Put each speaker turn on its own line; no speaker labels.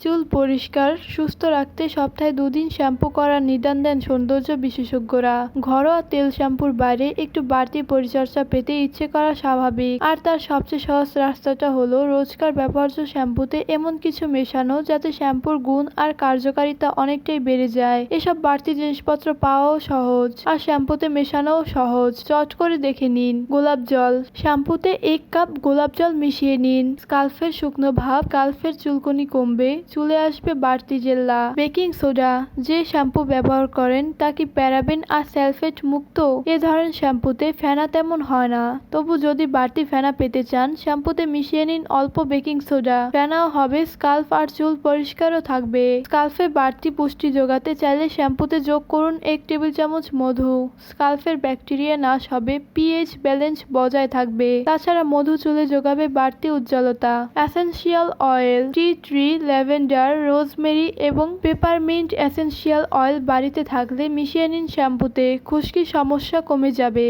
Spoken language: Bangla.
চুল পরিষ্কার সুস্থ রাখতে সপ্তাহে 2 দিন শ্যাম্পু করার নির্দেশ দেন সৌন্দর্য বিশেষজ্ঞরা। ঘরোয়া তেল শ্যাম্পুর বাইরে একটু বাড়তি পরিচর্যা পেতে ইচ্ছে করা স্বাভাবিক, আর তার সবচেয়ে সহজ রাস্তাটা হলো রোজকার ব্যবহার্য শ্যাম্পুতে এমন কিছু মেশানো যাতে শ্যাম্পুর গুণ আর কার্যকারিতা অনেকটাই বেড়ে যায়। এসব বাড়তি জিনিসপত্র পাওয়াও সহজ আর শ্যাম্পুতে মেশানোও সহজ। চট করে দেখে নিন। গোলাপ জল। শ্যাম্পুতে 1 কাপ গোলাপ জল মিশিয়ে নিন। স্কাল্পের শুকনো ভাব, স্কাল্পের চুলকুনি কমবে, চুলে আসবে বাড়তি জেল্লা। Baking soda. যে শ্যাম্পু ব্যবহার করেন তা কি প্যারাবেন আর সালফেট মুক্ত? এ ধরনের শ্যাম্পুতে ফেনা তেমন হয় না, তবু যদি বাড়তি ফেনা পেতে চান শ্যাম্পুতে মিশিয়ে নিন অল্প বেকিং সোডা। ফেনাও হবে, স্কাল্প আর চুল পরিষ্কারও থাকবে। স্কাল্পে বাড়তি পুষ্টি যোগাতে চাইলে শ্যাম্পুতে যোগ করুন 1 টেবিল চামচ মধু। স্কাল্পের ব্যাকটেরিয়া নাশ হবে, পিএইচ ব্যালেন্স বজায় থাকবে। তাছাড়া মধু চুলে যোগাবে বাড়তি উজ্জ্বলতা। Essential oil. Tea tree, lavender, rosemary এবং পেপারমিন্ট এসেনশিয়াল অয়েল বাড়িতে থাকলে মিশিয়ে নিন শ্যাম্পুতে, খুশকির সমস্যা কমে যাবে।